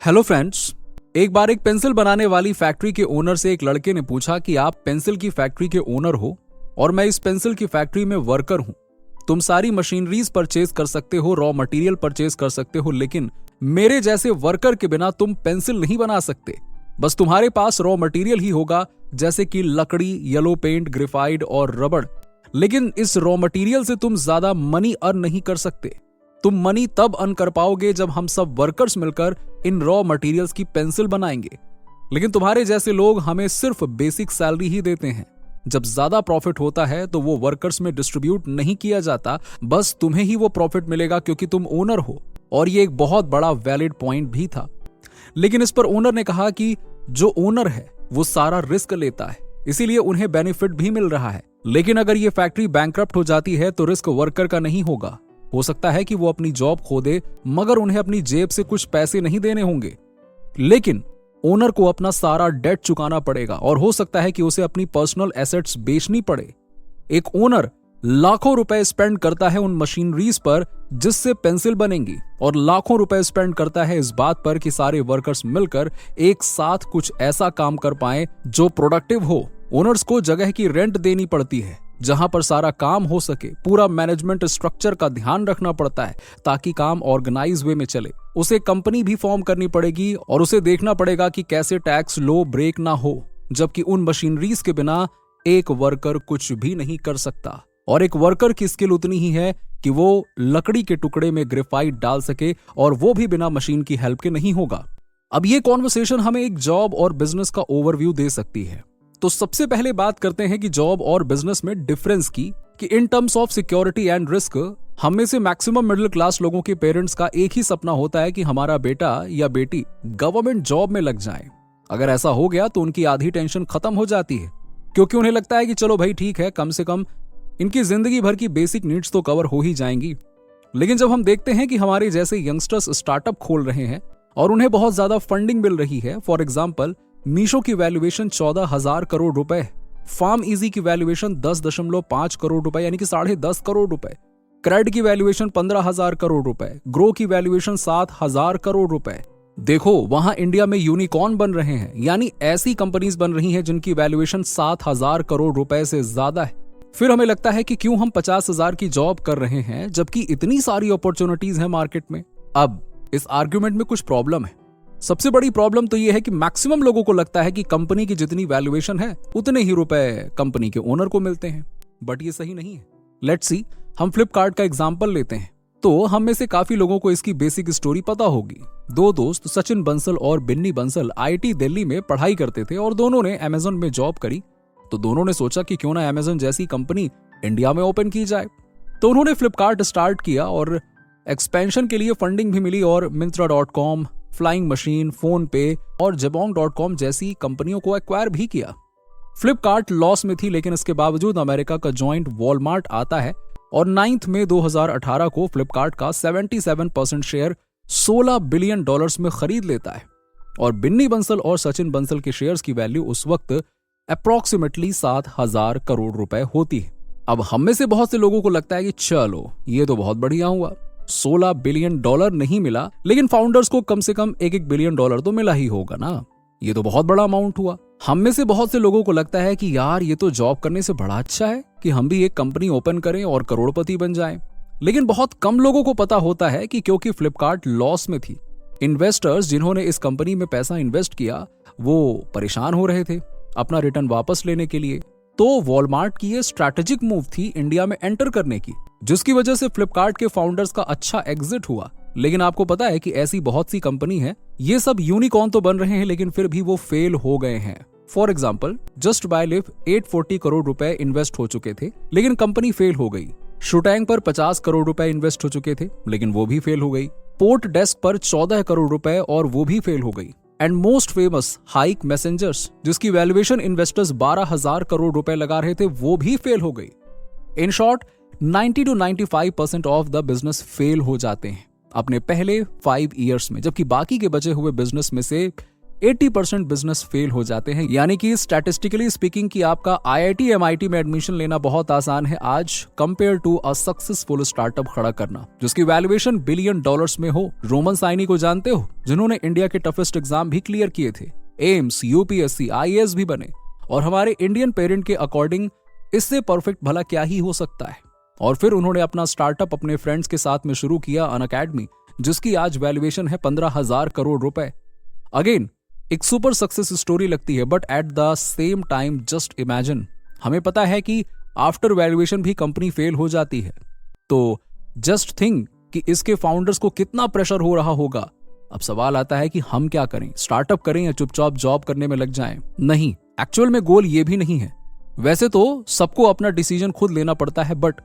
Hello friends. एक बार एक pencil बनाने वाली फैक्ट्री के ओनर से एक लड़के ने पूछा कि आप पेंसिल की फैक्ट्री के ओनर हो और मैं इस पेंसिल की फैक्ट्री में वर्कर हूं। तुम सारी मशीनरीज परचेज कर सकते हो, रॉ मटेरियल परचेज कर सकते हो, लेकिन मेरे जैसे वर्कर के बिना तुम पेंसिल नहीं बना सकते। बस तुम्हारे पास रॉ मटेरियल ही होगा, जैसे कि लकड़ी, येलो पेंट, ग्रेफाइट और रबड़। लेकिन इस रॉ मटेरियल से तुम ज्यादा मनी अर्न नहीं कर सकते। तुम मनी तब अर्न कर पाओगे जब हम सब वर्कर्स मिलकर इन रॉ मटेरियल्स की पेंसिल बनाएंगे। लेकिन तुम्हारे जैसे लोग हमें सिर्फ बेसिक सैलरी ही देते हैं। जब ज्यादा प्रॉफिट होता है तो वो वर्कर्स में डिस्ट्रीब्यूट नहीं किया जाता, बस तुम्हें ही वो प्रॉफिट मिलेगा क्योंकि तुम ओनर हो। और ये एक बहुत बड़ा वैलिड पॉइंट भी था। लेकिन इस पर ओनर ने कहा कि जो ओनर है वो सारा रिस्क लेता है, इसीलिए उन्हें बेनिफिट भी मिल रहा है। लेकिन अगर ये फैक्ट्री बैंकरप्ट हो जाती है तो रिस्क वर्कर का नहीं होगा। हो सकता है कि वो अपनी जॉब खो दे, मगर उन्हें अपनी जेब से कुछ पैसे नहीं देने होंगे। लेकिन ओनर को अपना सारा डेट चुकाना पड़ेगा और हो सकता है कि उसे अपनी पर्सनल एसेट्स बेचनी पड़े। एक ओनर लाखों रुपए स्पेंड करता है उन मशीनरीज पर जिससे पेंसिल बनेंगी, और लाखों रुपए स्पेंड करता है इस बात पर कि सारे वर्कर्स मिलकर एक साथ कुछ ऐसा काम कर पाएं जो प्रोडक्टिव हो। ओनर्स को जगह की रेंट देनी पड़ती है जहां पर सारा काम हो सके। पूरा मैनेजमेंट स्ट्रक्चर का ध्यान रखना पड़ता है ताकि काम ऑर्गेनाइज वे में चले। उसे कंपनी भी फॉर्म करनी पड़ेगी और उसे देखना पड़ेगा कि कैसे टैक्स लो ब्रेक ना हो, जबकि उन मशीनरीज के बिना एक वर्कर कुछ भी नहीं कर सकता। और एक वर्कर की स्किल उतनी ही है कि वो लकड़ी के टुकड़े में ग्रेफाइट डाल सके, और वो भी बिना मशीन की हेल्प के नहीं होगा। अब ये कॉन्वर्सेशन हमें एक जॉब और बिजनेस का ओवरव्यू दे सकती है। तो सबसे पहले बात करते हैं कि जॉब और बिजनेस में डिफरेंस की, कि in terms of security and risk हम में से मैक्सिमम मिडिल क्लास लोगों के पेरेंट्स का एक ही सपना होता है कि हमारा बेटा या बेटी गवर्नमेंट जॉब में लग जाए। अगर ऐसा हो गया तो उनकी आधी टेंशन खत्म हो जाती है, क्योंकि उन्हें लगता है कि चलो भाई ठीक है, कम से कम इनकी जिंदगी भर की बेसिक नीड्स तो कवर हो ही जाएंगी। लेकिन जब हम देखते हैं कि हमारे जैसे यंगस्टर्स स्टार्टअप खोल रहे हैं और उन्हें बहुत ज्यादा फंडिंग मिल रही है, फॉर एग्जाम्पल मीशो की वैल्यूएशन 14,000 करोड़ रुपए, फार्म इजी की वैल्यूएशन 10.5 करोड़ रुपए यानी कि 10.5 करोड़ रुपए, क्रेड की वैल्यूएशन 15,000 करोड़ रुपए, ग्रो की वैल्यूएशन 7,000 करोड़ रुपए। देखो, वहां इंडिया में यूनिकॉर्न बन रहे हैं, यानी ऐसी कंपनीज बन रही हैं जिनकी वैल्यूएशन 7,000 करोड़ रुपए से ज्यादा है। फिर हमें लगता है कि क्यों हम 50,000 की जॉब कर रहे हैं जबकि इतनी सारी अपॉर्चुनिटीज हैं मार्केट में। अब इस आर्ग्यूमेंट में कुछ प्रॉब्लम है। सबसे बड़ी प्रॉब्लम तो यह है कि मैक्सिमम लोगों को लगता है कि कंपनी की जितनी वैल्यूएशन है उतने ही रुपए कंपनी के ओनर को मिलते हैं, बट ये सही नहीं है। लेट्स सी, हम फ्लिपकार्ट का एग्जांपल लेते हैं तो हम में से काफी लोगों को इसकी बेसिक स्टोरी पता होगी। दो दोस्त सचिन बंसल और बिन्नी बंसल आईआईटी दिल्ली में पढ़ाई करते थे और दोनों ने अमेज़न में जॉब करी। तो दोनों ने सोचा कि क्यों ना अमेज़न जैसी कंपनी इंडिया में ओपन की जाए। तो उन्होंने फ्लिपकार्ट स्टार्ट किया और एक्सपेंशन के लिए फंडिंग भी मिली और Myntra.com, फ्लाइंग मशीन, फोन पे और Jabong.com जैसी कंपनियों को एक्वायर भी किया। फ्लिपकार्ट लॉस में थी, लेकिन इसके बावजूद अमेरिका का जॉइंट वॉलमार्ट आता है और 9 मई 2018 को फ्लिपकार्ट का 77% शेयर $16 बिलियन में खरीद लेता है। और बिन्नी बंसल और सचिन बंसल के शेयर्स की वैल्यू उस वक्त अप्रोक्सीमेटली 7,000 करोड़ रुपए होती है। अब हम में से बहुत से लोगों को लगता है कि चलो ये तो बहुत बढ़िया हुआ, $16 बिलियन नहीं मिला, लेकिन फाउंडर्स को कम से कम $1 बिलियन तो मिला ही होगा ना। ये तो बहुत बड़ा अमाउंट हुआ। हम में से बहुत से लोगों को लगता है कि यार ये तो जॉब करने से बड़ा अच्छा है कि हम भी एक कंपनी ओपन करें और करोड़पति बन जाएं। लेकिन बहुत कम लोगों को पता होता है कि क्योंकि फ्लिपकार्ट लॉस में थी, इन्वेस्टर्स जिन्होंने इस कंपनी में पैसा इन्वेस्ट किया वो परेशान हो रहे थे अपना रिटर्न वापस लेने के लिए। तो वॉलमार्ट की ये स्ट्रैटेजिक मूव थी इंडिया में एंटर करने की, जिसकी वजह से फ्लिपकार्ट के फाउंडर्स का अच्छा एग्जिट हुआ। लेकिन आपको पता है कि ऐसी बहुत सी कंपनी है, ये सब यूनिकॉर्न तो बन रहे हैं लेकिन फिर भी वो फेल हो गए हैं। For example, just by live 840 crore रुपए इन्वेस्ट हो चुके थे लेकिन कंपनी फेल हो गई। शूटैंग पर 50 करोड़ रुपए इन्वेस्ट हो चुके थे लेकिन वो भी फेल हो गई। पोर्ट डेस्क पर 14 करोड़ रुपए और वो भी फेल हो गई। And most famous hike messengers, जिसकी वैल्यूएशन इन्वेस्टर्स 12,000 करोड़ रुपए लगा रहे थे, वो भी फेल हो गई। In short 90 to 95% of the business fail हो जाते हैं अपने पहले 5 ईयर्स में, जबकि बाकी के बचे हुए बिजनेस में से 80% बिजनेस फेल हो जाते हैं। यानी कि स्टैटिस्टिकली स्पीकिंग कि आपका IIT MIT में एडमिशन लेना बहुत आसान है आज compare to a successful startup खड़ा करना जिसकी वैल्यूएशन $billion में हो। रोमन साइनी को जानते हो, जिन्होंने इंडिया के टफेस्ट एग्जाम भी क्लियर किए थे, एम्स, UPSC, IAS भी बने, और हमारे इंडियन पेरेंट के अकॉर्डिंग इससे परफेक्ट भला क्या ही हो सकता है। और फिर उन्होंने अपना स्टार्टअप अपने फ्रेंड्स के साथ में शुरू किया, अनअकैडमी, जिसकी आज वैल्यूएशन है 15,000 करोड़ रुपए। अगेन एक सुपर सक्सेस स्टोरी लगती है, but at the same time just imagine, हमें पता है कि आफ्टर वैल्यूएशन भी कंपनी फेल हो जाती है। तो जस्ट थिंक कि इसके फाउंडर्स को कितना प्रेशर हो रहा होगा। अब सवाल आता है कि हम क्या करें, स्टार्टअप करें या चुपचाप जॉब करने में लग जाएं? नहीं, एक्चुअल में गोल ये भी नहीं है। वैसे तो सबको अपना डिसीजन खुद लेना पड़ता है, बट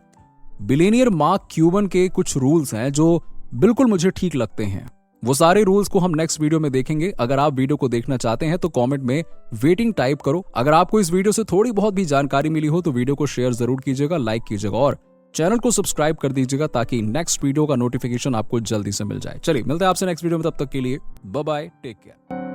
बिलियनियर मार्क क्यूबन के कुछ रूल्स हैं जो बिल्कुल मुझे ठीक लगते हैं। वो सारे रूल्स को हम नेक्स्ट वीडियो में देखेंगे। अगर आप वीडियो को देखना चाहते हैं तो कमेंट में वेटिंग टाइप करो। अगर आपको इस वीडियो से थोड़ी बहुत भी जानकारी मिली हो तो वीडियो को शेयर जरूर कीजिएगा, लाइक कीजिएगा और चैनल को सब्सक्राइब कर दीजिएगा ताकि नेक्स्ट वीडियो का नोटिफिकेशन आपको जल्दी से मिल जाए। चलिए मिलते हैं आपसे नेक्स्ट वीडियो में, तब तक के लिए बाय बाय, टेक केयर।